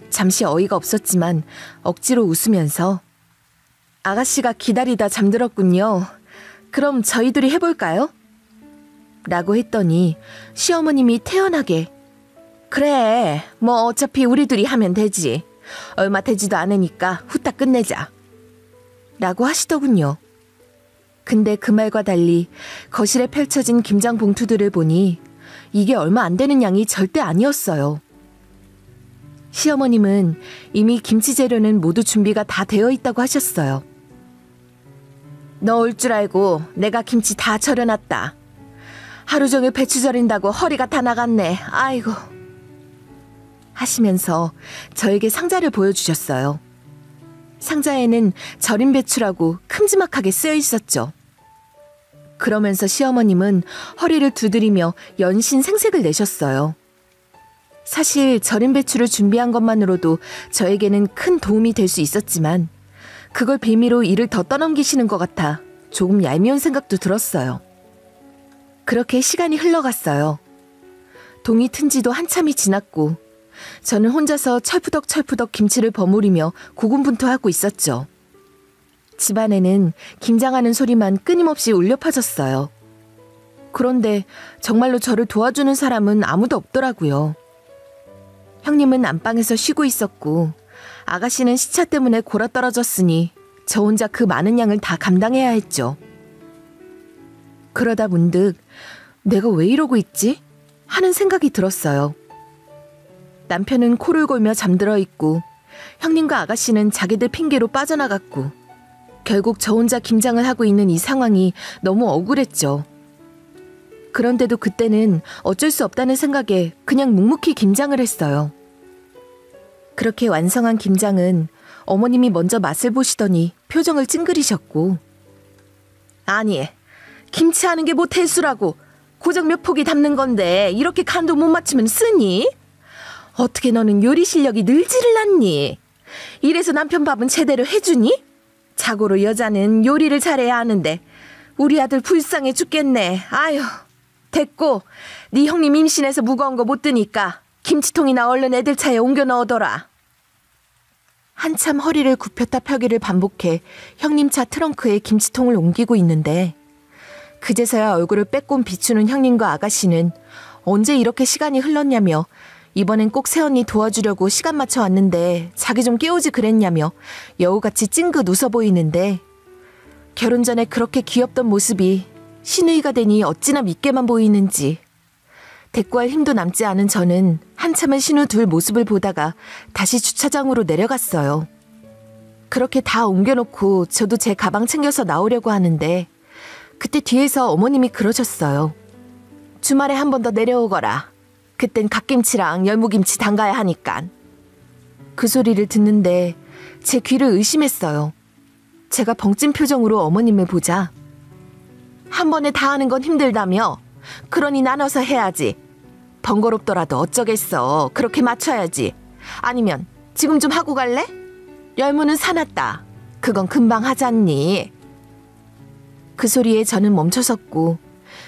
잠시 어이가 없었지만 억지로 웃으면서 아가씨가 기다리다 잠들었군요. 그럼 저희들이 해볼까요? 라고 했더니 시어머님이 태연하게 그래, 뭐 어차피 우리 둘이 하면 되지. 얼마 되지도 않으니까 후딱 끝내자. 라고 하시더군요. 근데 그 말과 달리 거실에 펼쳐진 김장 봉투들을 보니 이게 얼마 안 되는 양이 절대 아니었어요. 시어머님은 이미 김치 재료는 모두 준비가 다 되어 있다고 하셨어요. 너 올 줄 알고 내가 김치 다 절여놨다. 하루 종일 배추 절인다고 허리가 다 나갔네. 아이고. 하시면서 저에게 상자를 보여주셨어요. 상자에는 절인 배추라고 큼지막하게 쓰여 있었죠. 그러면서 시어머님은 허리를 두드리며 연신 생색을 내셨어요. 사실 절인 배추를 준비한 것만으로도 저에게는 큰 도움이 될 수 있었지만 그걸 빌미로 일을 더 떠넘기시는 것 같아 조금 얄미운 생각도 들었어요. 그렇게 시간이 흘러갔어요. 동이 튼 지도 한참이 지났고 저는 혼자서 철푸덕철푸덕 김치를 버무리며 고군분투하고 있었죠. 집안에는 김장하는 소리만 끊임없이 울려 퍼졌어요. 그런데 정말로 저를 도와주는 사람은 아무도 없더라고요. 형님은 안방에서 쉬고 있었고 아가씨는 시차 때문에 골아떨어졌으니 저 혼자 그 많은 양을 다 감당해야 했죠. 그러다 문득 내가 왜 이러고 있지? 하는 생각이 들었어요. 남편은 코를 골며 잠들어 있고 형님과 아가씨는 자기들 핑계로 빠져나갔고 결국 저 혼자 김장을 하고 있는 이 상황이 너무 억울했죠. 그런데도 그때는 어쩔 수 없다는 생각에 그냥 묵묵히 김장을 했어요. 그렇게 완성한 김장은 어머님이 먼저 맛을 보시더니 표정을 찡그리셨고 아니, 김치하는 게 뭐 대수라고 고작 몇 포기 담는 건데 이렇게 간도 못 맞추면 쓰니? 어떻게 너는 요리 실력이 늘지를 않니? 이래서 남편 밥은 제대로 해주니? 자고로 여자는 요리를 잘해야 하는데 우리 아들 불쌍해 죽겠네. 아휴, 됐고 네 형님 임신해서 무거운 거 못 드니까 김치통이나 얼른 애들 차에 옮겨 넣어둬라. 한참 허리를 굽혔다 펴기를 반복해 형님 차 트렁크에 김치통을 옮기고 있는데 그제서야 얼굴을 빼꼼 비추는 형님과 아가씨는 언제 이렇게 시간이 흘렀냐며 이번엔 꼭 새언니 도와주려고 시간 맞춰 왔는데 자기 좀 깨우지 그랬냐며 여우같이 찡긋 웃어 보이는데 결혼 전에 그렇게 귀엽던 모습이 시누이가 되니 어찌나 믿게만 보이는지 대꾸할 힘도 남지 않은 저는 한참은 신우 둘 모습을 보다가 다시 주차장으로 내려갔어요. 그렇게 다 옮겨놓고 저도 제 가방 챙겨서 나오려고 하는데 그때 뒤에서 어머님이 그러셨어요. 주말에 한 번 더 내려오거라. 그땐 갓김치랑 열무김치 담가야 하니깐. 그 소리를 듣는데 제 귀를 의심했어요. 제가 벙찐 표정으로 어머님을 보자 한 번에 다 하는 건 힘들다며 그러니 나눠서 해야지. 번거롭더라도 어쩌겠어. 그렇게 맞춰야지. 아니면 지금 좀 하고 갈래? 열무는 사놨다. 그건 금방 하잖니. 그 소리에 저는 멈춰섰고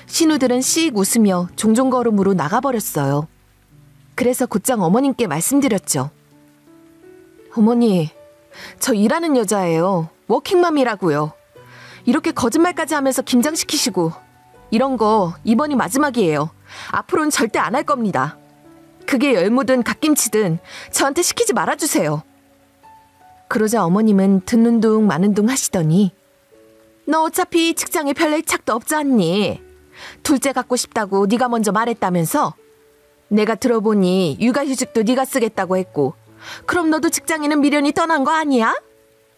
신우들은 씩 웃으며 종종걸음으로 나가버렸어요. 그래서 곧장 어머님께 말씀드렸죠. 어머니, 저 일하는 여자예요. 워킹맘이라고요. 이렇게 거짓말까지 하면서 김장시키시고 이런 거 이번이 마지막이에요. 앞으로는 절대 안 할 겁니다. 그게 열무든 갓김치든 저한테 시키지 말아주세요. 그러자 어머님은 듣는 둥 마는 둥 하시더니 너 어차피 직장에 별 애착도 없지 않니? 둘째 갖고 싶다고 네가 먼저 말했다면서? 내가 들어보니 육아휴직도 네가 쓰겠다고 했고 그럼 너도 직장에는 미련이 떠난 거 아니야?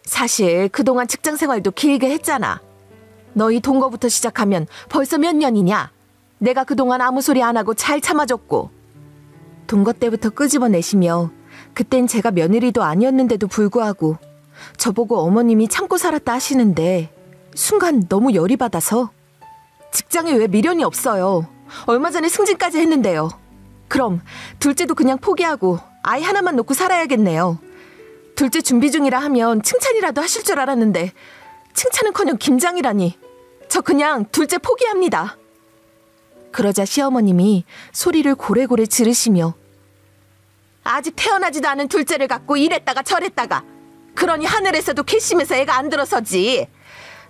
사실 그동안 직장 생활도 길게 했잖아. 너희 동거부터 시작하면 벌써 몇 년이냐? 내가 그동안 아무 소리 안 하고 잘 참아줬고. 동거 때부터 끄집어내시며 그땐 제가 며느리도 아니었는데도 불구하고 저보고 어머님이 참고 살았다 하시는데 순간 너무 열이 받아서 직장에 왜 미련이 없어요. 얼마 전에 승진까지 했는데요. 그럼 둘째도 그냥 포기하고 아이 하나만 놓고 살아야겠네요. 둘째 준비 중이라 하면 칭찬이라도 하실 줄 알았는데 칭찬은커녕 김장이라니. 저 그냥 둘째 포기합니다. 그러자 시어머님이 소리를 고래고래 지르시며 아직 태어나지도 않은 둘째를 갖고 이랬다가 저랬다가 그러니 하늘에서도 괘씸해서 애가 안 들어서지.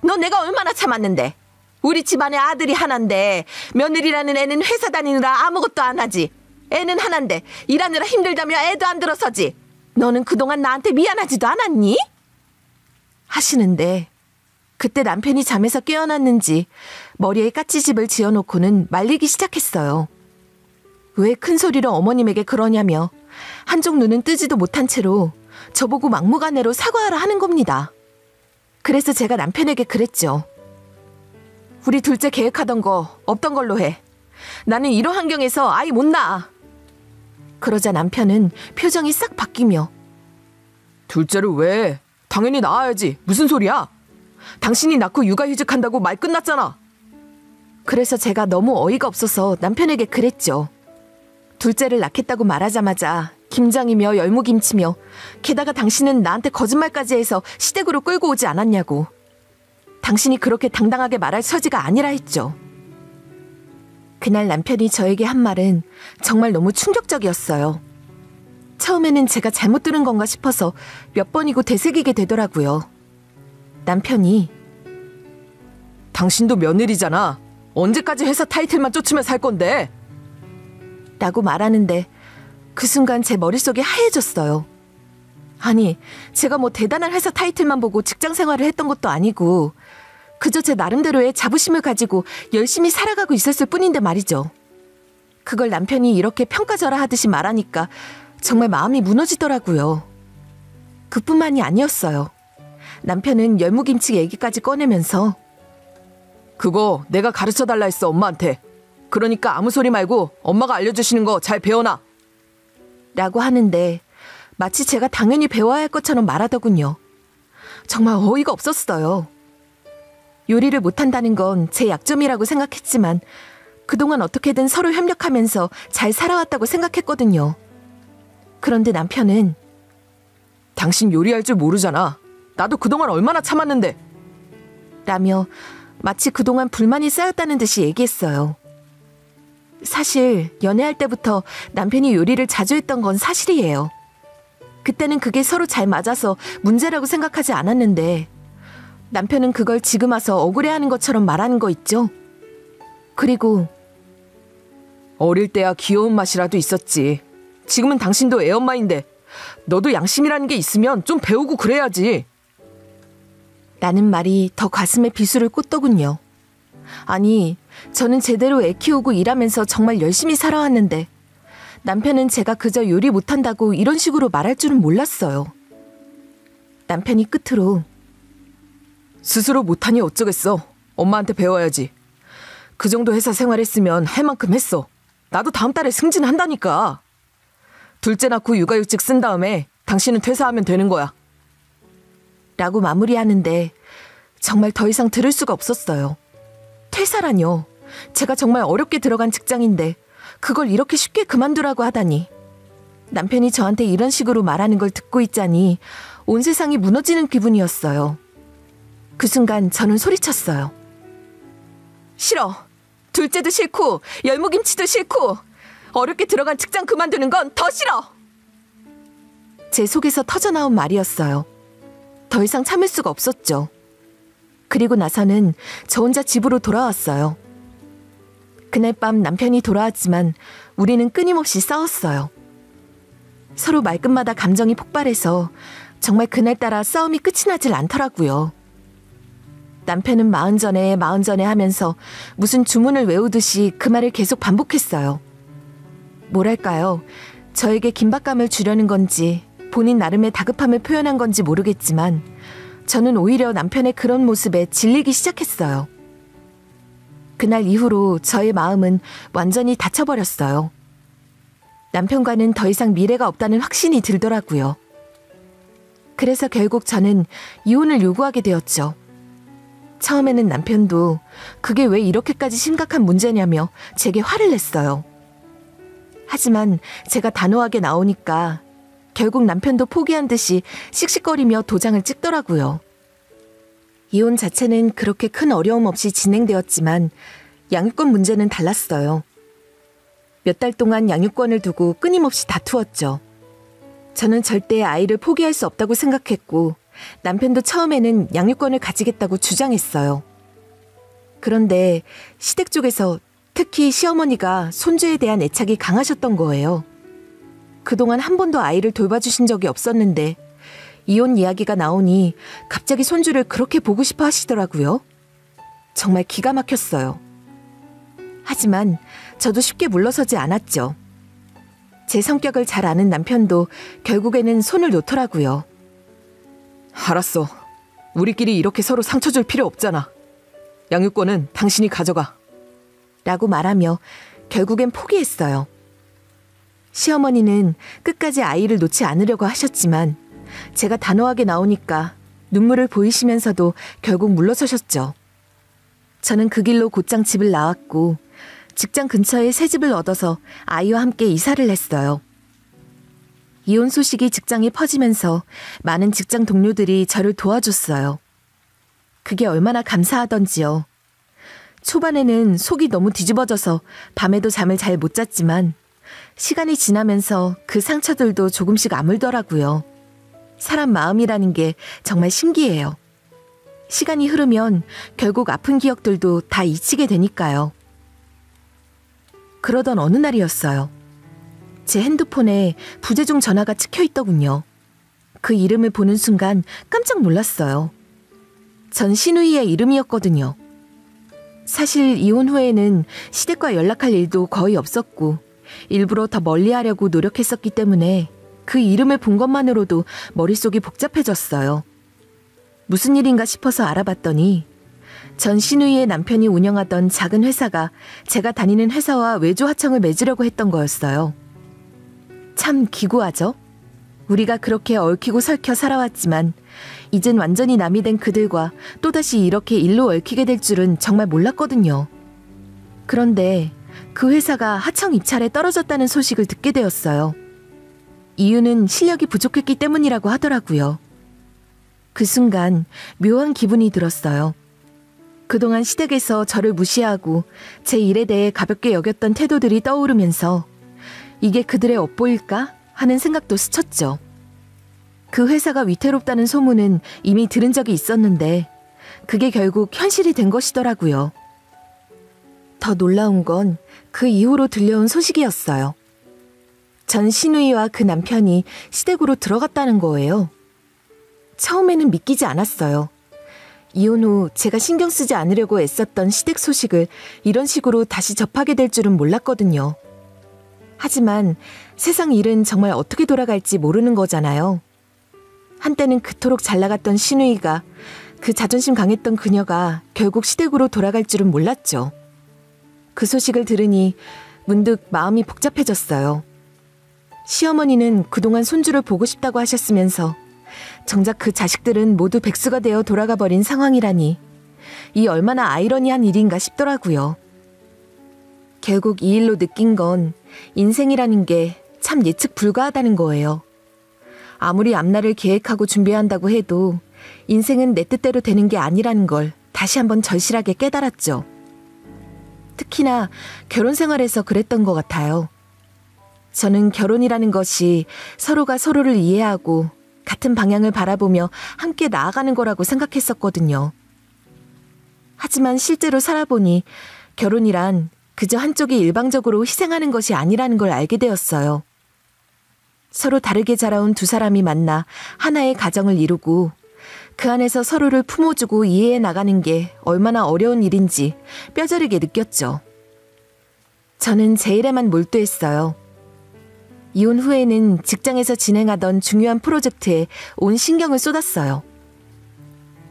너 내가 얼마나 참았는데. 우리 집안에 아들이 하나인데 며느리라는 애는 회사 다니느라 아무것도 안 하지. 애는 하나인데 일하느라 힘들다며 애도 안 들어서지. 너는 그동안 나한테 미안하지도 않았니? 하시는데 그때 남편이 잠에서 깨어났는지 머리에 까치집을 지어놓고는 말리기 시작했어요. 왜 큰 소리로 어머님에게 그러냐며 한쪽 눈은 뜨지도 못한 채로 저보고 막무가내로 사과하라 하는 겁니다. 그래서 제가 남편에게 그랬죠. 우리 둘째 계획하던 거 없던 걸로 해. 나는 이런 환경에서 아이 못 낳아. 그러자 남편은 표정이 싹 바뀌며 둘째를 왜? 당연히 낳아야지. 무슨 소리야? 당신이 낳고 육아휴직한다고 말 끝났잖아. 그래서 제가 너무 어이가 없어서 남편에게 그랬죠. 둘째를 낳겠다고 말하자마자 김장이며 열무김치며 게다가 당신은 나한테 거짓말까지 해서 시댁으로 끌고 오지 않았냐고. 당신이 그렇게 당당하게 말할 처지가 아니라 했죠. 그날 남편이 저에게 한 말은 정말 너무 충격적이었어요. 처음에는 제가 잘못 들은 건가 싶어서 몇 번이고 되새기게 되더라고요. 남편이 당신도 며느리잖아. 언제까지 회사 타이틀만 쫓으며 살 건데? 라고 말하는데 그 순간 제 머릿속이 하얘졌어요. 아니, 제가 뭐 대단한 회사 타이틀만 보고 직장 생활을 했던 것도 아니고 그저 제 나름대로의 자부심을 가지고 열심히 살아가고 있었을 뿐인데 말이죠. 그걸 남편이 이렇게 평가절하하듯이 말하니까 정말 마음이 무너지더라고요. 그뿐만이 아니었어요. 남편은 열무김치 얘기까지 꺼내면서 그거 내가 가르쳐달라 했어, 엄마한테. 그러니까 아무 소리 말고 엄마가 알려주시는 거 잘 배워놔. 라고 하는데 마치 제가 당연히 배워야 할 것처럼 말하더군요. 정말 어이가 없었어요. 요리를 못한다는 건 제 약점이라고 생각했지만 그동안 어떻게든 서로 협력하면서 잘 살아왔다고 생각했거든요. 그런데 남편은 당신 요리할 줄 모르잖아. 나도 그동안 얼마나 참았는데. 라며 마치 그동안 불만이 쌓였다는 듯이 얘기했어요. 사실 연애할 때부터 남편이 요리를 자주 했던 건 사실이에요. 그때는 그게 서로 잘 맞아서 문제라고 생각하지 않았는데 남편은 그걸 지금 와서 억울해하는 것처럼 말하는 거 있죠? 그리고 어릴 때야 귀여운 맛이라도 있었지. 지금은 당신도 애엄마인데 너도 양심이라는 게 있으면 좀 배우고 그래야지. 라는 말이 더 가슴에 비수를 꽂더군요. 아니, 저는 제대로 애 키우고 일하면서 정말 열심히 살아왔는데 남편은 제가 그저 요리 못한다고 이런 식으로 말할 줄은 몰랐어요. 남편이 끝으로 스스로 못하니 어쩌겠어. 엄마한테 배워야지. 그 정도 회사 생활했으면 할 만큼 했어. 나도 다음 달에 승진한다니까. 둘째 낳고 육아휴직 쓴 다음에 당신은 퇴사하면 되는 거야. 라고 마무리하는데 정말 더 이상 들을 수가 없었어요. 퇴사라뇨. 제가 정말 어렵게 들어간 직장인데 그걸 이렇게 쉽게 그만두라고 하다니. 남편이 저한테 이런 식으로 말하는 걸 듣고 있자니 온 세상이 무너지는 기분이었어요. 그 순간 저는 소리쳤어요. 싫어. 둘째도 싫고 열무김치도 싫고 어렵게 들어간 직장 그만두는 건 더 싫어. 제 속에서 터져나온 말이었어요. 더 이상 참을 수가 없었죠. 그리고 나서는 저 혼자 집으로 돌아왔어요. 그날 밤 남편이 돌아왔지만 우리는 끊임없이 싸웠어요. 서로 말끝마다 감정이 폭발해서 정말 그날따라 싸움이 끝이 나질 않더라고요. 남편은 마흔전에 하면서 무슨 주문을 외우듯이 그 말을 계속 반복했어요. 뭐랄까요? 저에게 긴박감을 주려는 건지 본인 나름의 다급함을 표현한 건지 모르겠지만 저는 오히려 남편의 그런 모습에 질리기 시작했어요. 그날 이후로 저의 마음은 완전히 닫혀버렸어요. 남편과는 더 이상 미래가 없다는 확신이 들더라고요. 그래서 결국 저는 이혼을 요구하게 되었죠. 처음에는 남편도 그게 왜 이렇게까지 심각한 문제냐며 제게 화를 냈어요. 하지만 제가 단호하게 나오니까 결국 남편도 포기한 듯이 씩씩거리며 도장을 찍더라고요. 이혼 자체는 그렇게 큰 어려움 없이 진행되었지만 양육권 문제는 달랐어요. 몇 달 동안 양육권을 두고 끊임없이 다투었죠. 저는 절대 아이를 포기할 수 없다고 생각했고 남편도 처음에는 양육권을 가지겠다고 주장했어요. 그런데 시댁 쪽에서 특히 시어머니가 손주에 대한 애착이 강하셨던 거예요. 그동안 한 번도 아이를 돌봐주신 적이 없었는데 이혼 이야기가 나오니 갑자기 손주를 그렇게 보고 싶어 하시더라고요. 정말 기가 막혔어요. 하지만 저도 쉽게 물러서지 않았죠. 제 성격을 잘 아는 남편도 결국에는 손을 놓더라고요. 알았어. 우리끼리 이렇게 서로 상처 줄 필요 없잖아. 양육권은 당신이 가져가. 라고 말하며 결국엔 포기했어요. 시어머니는 끝까지 아이를 놓지 않으려고 하셨지만 제가 단호하게 나오니까 눈물을 보이시면서도 결국 물러서셨죠. 저는 그 길로 곧장 집을 나왔고 직장 근처에 새 집을 얻어서 아이와 함께 이사를 했어요. 이혼 소식이 직장에 퍼지면서 많은 직장 동료들이 저를 도와줬어요. 그게 얼마나 감사하던지요. 초반에는 속이 너무 뒤집어져서 밤에도 잠을 잘 못 잤지만 시간이 지나면서 그 상처들도 조금씩 아물더라고요. 사람 마음이라는 게 정말 신기해요. 시간이 흐르면 결국 아픈 기억들도 다 잊히게 되니까요. 그러던 어느 날이었어요. 제 핸드폰에 부재중 전화가 찍혀 있더군요. 그 이름을 보는 순간 깜짝 놀랐어요. 전 신우이의 이름이었거든요. 사실 이혼 후에는 시댁과 연락할 일도 거의 없었고 일부러 더 멀리하려고 노력했었기 때문에 그 이름을 본 것만으로도 머릿속이 복잡해졌어요. 무슨 일인가 싶어서 알아봤더니 전 신우이의 남편이 운영하던 작은 회사가 제가 다니는 회사와 외주 하청을 맺으려고 했던 거였어요. 참 기구하죠? 우리가 그렇게 얽히고 설켜 살아왔지만 이젠 완전히 남이 된 그들과 또다시 이렇게 일로 얽히게 될 줄은 정말 몰랐거든요. 그런데 그 회사가 하청 입찰에 떨어졌다는 소식을 듣게 되었어요. 이유는 실력이 부족했기 때문이라고 하더라고요. 그 순간 묘한 기분이 들었어요. 그동안 시댁에서 저를 무시하고 제 일에 대해 가볍게 여겼던 태도들이 떠오르면서 이게 그들의 업보일까 하는 생각도 스쳤죠. 그 회사가 위태롭다는 소문은 이미 들은 적이 있었는데 그게 결국 현실이 된 것이더라고요. 더 놀라운 건 그 이후로 들려온 소식이었어요. 전 신우이와 그 남편이 시댁으로 들어갔다는 거예요. 처음에는 믿기지 않았어요. 이혼 후 제가 신경 쓰지 않으려고 애썼던 시댁 소식을 이런 식으로 다시 접하게 될 줄은 몰랐거든요. 하지만 세상 일은 정말 어떻게 돌아갈지 모르는 거잖아요. 한때는 그토록 잘 나갔던 신우이가, 그 자존심 강했던 그녀가 결국 시댁으로 돌아갈 줄은 몰랐죠. 그 소식을 들으니 문득 마음이 복잡해졌어요. 시어머니는 그동안 손주를 보고 싶다고 하셨으면서 정작 그 자식들은 모두 백수가 되어 돌아가 버린 상황이라니 이 얼마나 아이러니한 일인가 싶더라고요. 결국 이 일로 느낀 건 인생이라는 게 참 예측 불가하다는 거예요. 아무리 앞날을 계획하고 준비한다고 해도 인생은 내 뜻대로 되는 게 아니라는 걸 다시 한번 절실하게 깨달았죠. 특히나 결혼 생활에서 그랬던 것 같아요. 저는 결혼이라는 것이 서로가 서로를 이해하고 같은 방향을 바라보며 함께 나아가는 거라고 생각했었거든요. 하지만 실제로 살아보니 결혼이란 그저 한쪽이 일방적으로 희생하는 것이 아니라는 걸 알게 되었어요. 서로 다르게 자라온 두 사람이 만나 하나의 가정을 이루고 그 안에서 서로를 품어주고 이해해 나가는 게 얼마나 어려운 일인지 뼈저리게 느꼈죠. 저는 제 일에만 몰두했어요. 이혼 후에는 직장에서 진행하던 중요한 프로젝트에 온 신경을 쏟았어요.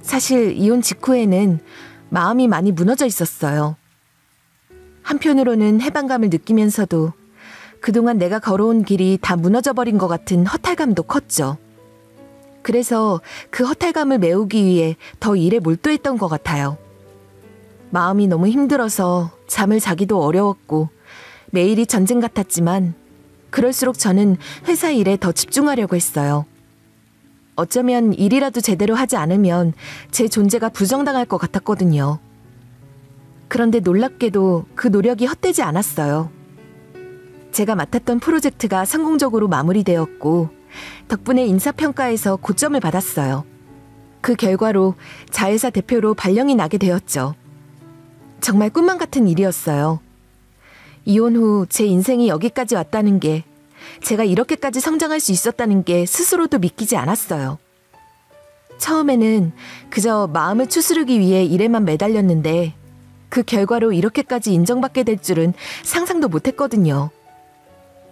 사실 이혼 직후에는 마음이 많이 무너져 있었어요. 한편으로는 해방감을 느끼면서도 그동안 내가 걸어온 길이 다 무너져버린 것 같은 허탈감도 컸죠. 그래서 그 허탈감을 메우기 위해 더 일에 몰두했던 것 같아요. 마음이 너무 힘들어서 잠을 자기도 어려웠고 매일이 전쟁 같았지만 그럴수록 저는 회사 일에 더 집중하려고 했어요. 어쩌면 일이라도 제대로 하지 않으면 제 존재가 부정당할 것 같았거든요. 그런데 놀랍게도 그 노력이 헛되지 않았어요. 제가 맡았던 프로젝트가 성공적으로 마무리되었고 덕분에 인사평가에서 고점을 받았어요. 그 결과로 자회사 대표로 발령이 나게 되었죠. 정말 꿈만 같은 일이었어요. 이혼 후 제 인생이 여기까지 왔다는 게, 제가 이렇게까지 성장할 수 있었다는 게 스스로도 믿기지 않았어요. 처음에는 그저 마음을 추스르기 위해 일에만 매달렸는데 그 결과로 이렇게까지 인정받게 될 줄은 상상도 못했거든요.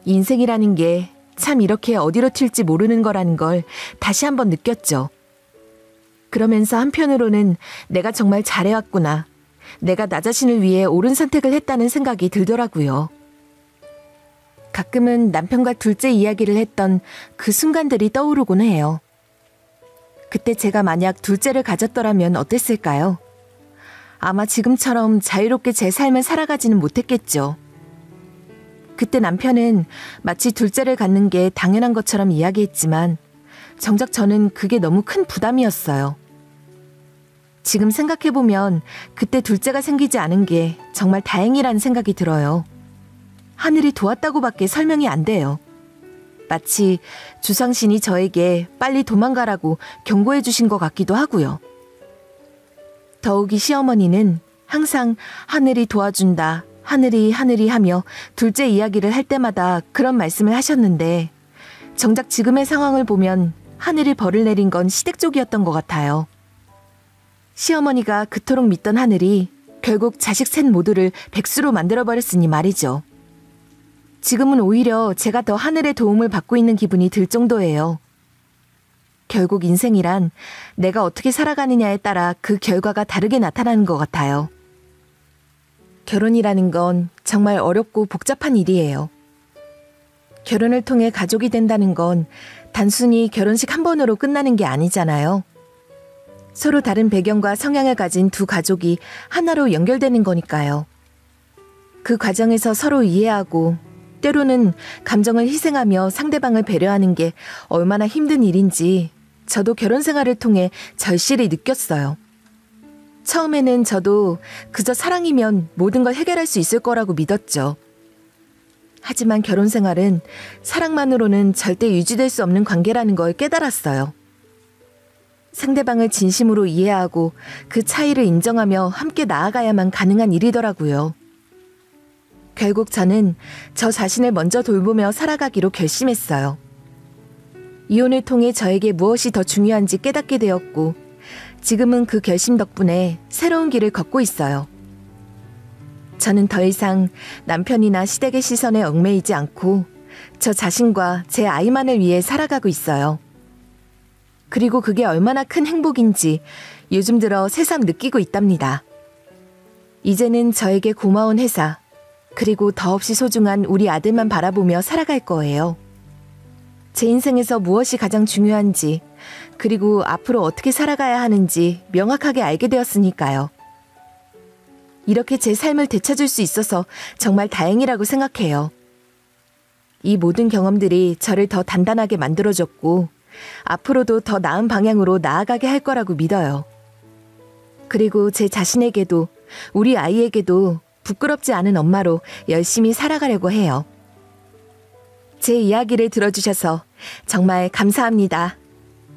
인생이라는 게 참 이렇게 어디로 튈지 모르는 거라는 걸 다시 한번 느꼈죠. 그러면서 한편으로는 내가 정말 잘해왔구나, 내가 나 자신을 위해 옳은 선택을 했다는 생각이 들더라고요. 가끔은 남편과 둘째 이야기를 했던 그 순간들이 떠오르곤 해요. 그때 제가 만약 둘째를 가졌더라면 어땠을까요? 아마 지금처럼 자유롭게 제 삶을 살아가지는 못했겠죠. 그때 남편은 마치 둘째를 갖는 게 당연한 것처럼 이야기했지만 정작 저는 그게 너무 큰 부담이었어요. 지금 생각해보면 그때 둘째가 생기지 않은 게 정말 다행이라는 생각이 들어요. 하늘이 도왔다고밖에 설명이 안 돼요. 마치 주상신이 저에게 빨리 도망가라고 경고해 주신 것 같기도 하고요. 더욱이 시어머니는 항상 하늘이 도와준다, 하늘이 하며 둘째 이야기를 할 때마다 그런 말씀을 하셨는데 정작 지금의 상황을 보면 하늘이 벌을 내린 건 시댁 쪽이었던 것 같아요. 시어머니가 그토록 믿던 하늘이 결국 자식 셋 모두를 백수로 만들어버렸으니 말이죠. 지금은 오히려 제가 더 하늘의 도움을 받고 있는 기분이 들 정도예요. 결국 인생이란 내가 어떻게 살아가느냐에 따라 그 결과가 다르게 나타나는 것 같아요. 결혼이라는 건 정말 어렵고 복잡한 일이에요. 결혼을 통해 가족이 된다는 건 단순히 결혼식 한 번으로 끝나는 게 아니잖아요. 서로 다른 배경과 성향을 가진 두 가족이 하나로 연결되는 거니까요. 그 과정에서 서로 이해하고 때로는 감정을 희생하며 상대방을 배려하는 게 얼마나 힘든 일인지 저도 결혼 생활을 통해 절실히 느꼈어요. 처음에는 저도 그저 사랑이면 모든 걸 해결할 수 있을 거라고 믿었죠. 하지만 결혼 생활은 사랑만으로는 절대 유지될 수 없는 관계라는 걸 깨달았어요. 상대방을 진심으로 이해하고 그 차이를 인정하며 함께 나아가야만 가능한 일이더라고요. 결국 저는 저 자신을 먼저 돌보며 살아가기로 결심했어요. 이혼을 통해 저에게 무엇이 더 중요한지 깨닫게 되었고 지금은 그 결심 덕분에 새로운 길을 걷고 있어요. 저는 더 이상 남편이나 시댁의 시선에 얽매이지 않고 저 자신과 제 아이만을 위해 살아가고 있어요. 그리고 그게 얼마나 큰 행복인지 요즘 들어 새삼 느끼고 있답니다. 이제는 저에게 고마운 회사, 그리고 더없이 소중한 우리 아들만 바라보며 살아갈 거예요. 제 인생에서 무엇이 가장 중요한지, 그리고 앞으로 어떻게 살아가야 하는지 명확하게 알게 되었으니까요. 이렇게 제 삶을 되찾을 수 있어서 정말 다행이라고 생각해요. 이 모든 경험들이 저를 더 단단하게 만들어줬고 앞으로도 더 나은 방향으로 나아가게 할 거라고 믿어요. 그리고 제 자신에게도 우리 아이에게도 부끄럽지 않은 엄마로 열심히 살아가려고 해요. 제 이야기를 들어주셔서 정말 감사합니다.